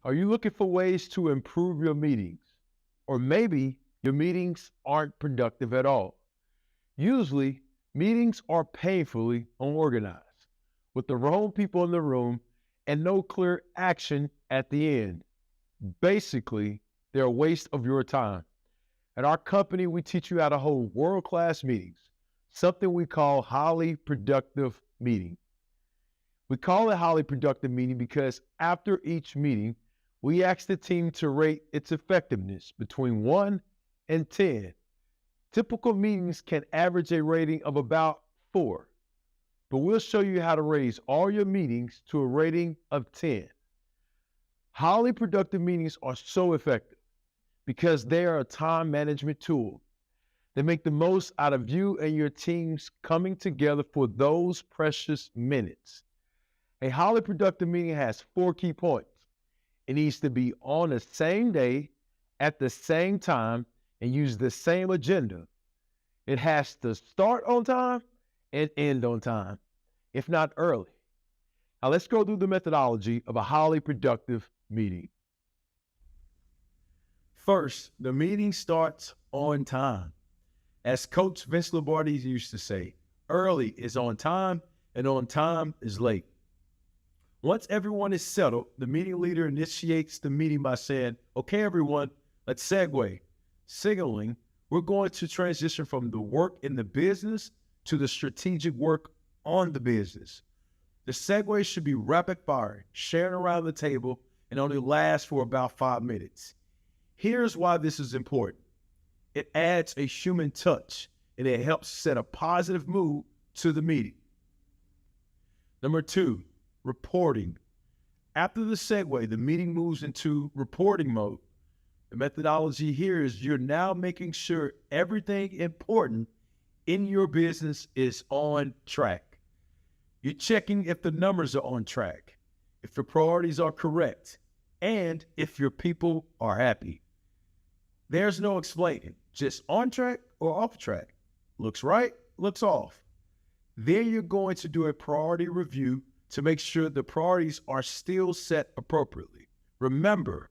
Are you looking for ways to improve your meetings? Or maybe your meetings aren't productive at all. Usually, meetings are painfully unorganized, with the wrong people in the room and no clear action at the end. Basically, they're a waste of your time. At our company, we teach you how to hold world class meetings, something we call highly productive meeting. We call it highly productive meeting because after each meeting, we ask the team to rate its effectiveness between 1 and 10. Typical meetings can average a rating of about 4, but we'll show you how to raise all your meetings to a rating of 10. Highly productive meetings are so effective because they are a time management tool. They make the most out of you and your teams coming together for those precious minutes. A highly productive meeting has 4 key points. It needs to be on the same day, at the same time, and use the same agenda. It has to start on time and end on time, if not early. Now, let's go through the methodology of a highly productive meeting. First, the meeting starts on time. As Coach Vince Lombardi used to say, early is on time and on time is late. Once everyone is settled, the meeting leader initiates the meeting by saying, okay, everyone, let's segue. Signaling, we're going to transition from the work in the business to the strategic work on the business. The segue should be rapid fire, sharing around the table, and only last for about 5 minutes. Here's why this is important. It adds a human touch, and it helps set a positive mood to the meeting. Number 2, reporting. After the segue, the meeting moves into reporting mode. The methodology here is you're now making sure everything important in your business is on track. You're checking if the numbers are on track, if the priorities are correct, and if your people are happy. There's no explaining, just on track or off track. Looks right, looks off. Then you're going to do a priority review to make sure the priorities are still set appropriately. Remember,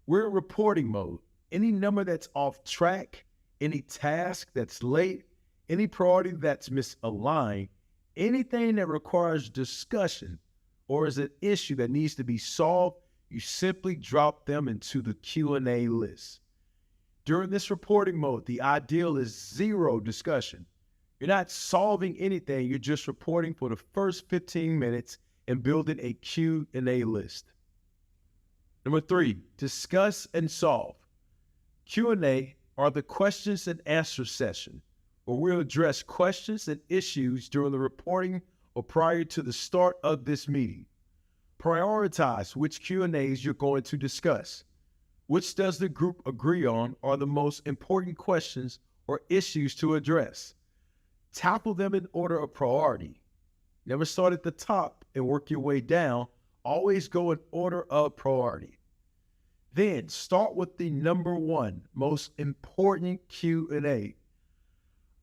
we're in reporting mode. Any number that's off track, any task that's late, any priority that's misaligned, anything that requires discussion or is an issue that needs to be solved, you simply drop them into the Q&A list. During this reporting mode, the ideal is zero discussion. You're not solving anything, you're just reporting for the first 15 minutes and building a Q&A list. Number 3, discuss and solve. Q&A are the questions and answer session, where we'll address questions and issues during the reporting or prior to the start of this meeting. Prioritize which Q&As you're going to discuss. Which does the group agree on are the most important questions or issues to address? Tackle them in order of priority. Never start at the top and work your way down. Always go in order of priority. Then start with the number 1 most important Q&A.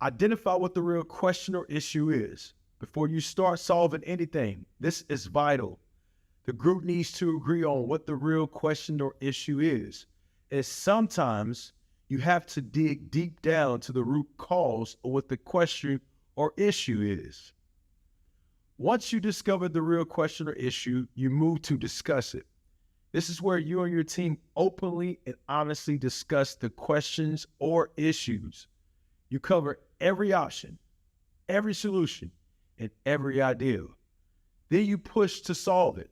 Identify what the real question or issue is before you start solving anything. This is vital. The group needs to agree on what the real question or issue is. And sometimes you have to dig deep down to the root cause of what the question or issue is. Once you discover the real question or issue, you move to discuss it. This is where you and your team openly and honestly discuss the questions or issues. You cover every option, every solution, and every idea. Then you push to solve it.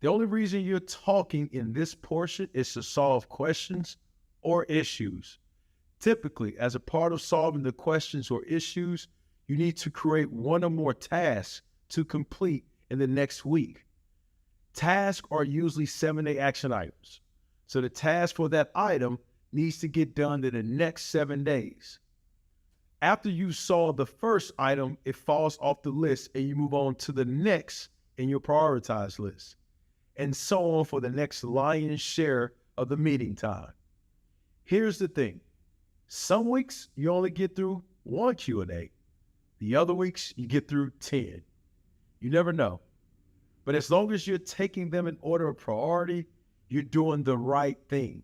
The only reason you're talking in this portion is to solve questions or issues. Typically, as a part of solving the questions or issues, you need to create 1 or more tasks to complete in the next week. Tasks are usually 7-day action items. So the task for that item needs to get done in the next 7 days. After you solve the first item, it falls off the list and you move on to the next in your prioritized list, and so on for the next lion's share of the meeting time. Here's the thing. Some weeks you only get through 1 Q&A. The other weeks you get through 10. You never know. But as long as you're taking them in order of priority, you're doing the right thing.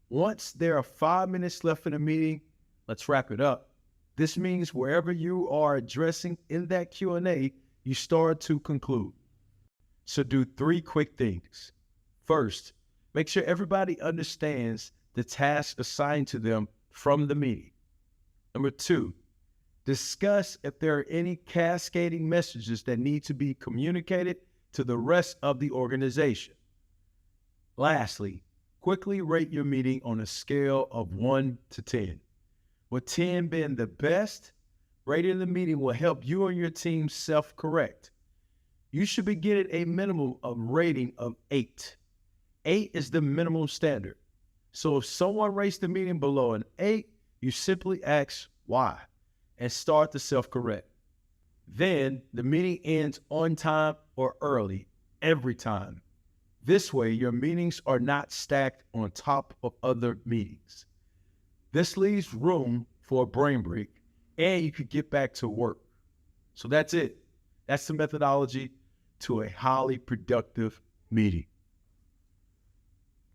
Once there are 5 minutes left in the meeting, let's wrap it up. This means wherever you are addressing in that Q&A, you start to conclude. So do 3 quick things. First, make sure everybody understands the task assigned to them from the meeting. Number 2, discuss if there are any cascading messages that need to be communicated to the rest of the organization. Lastly, quickly rate your meeting on a scale of 1 to 10. With 10 being the best, rating the meeting will help you and your team self-correct. You should be getting a minimum of rating of 8. 8 is the minimum standard. So if someone rates the meeting below an 8, you simply ask why and start to self-correct. Then the meeting ends on time or early every time. This way, your meetings are not stacked on top of other meetings. This leaves room for a brain break, and you could get back to work. So that's it. That's the methodology to a highly productive meeting.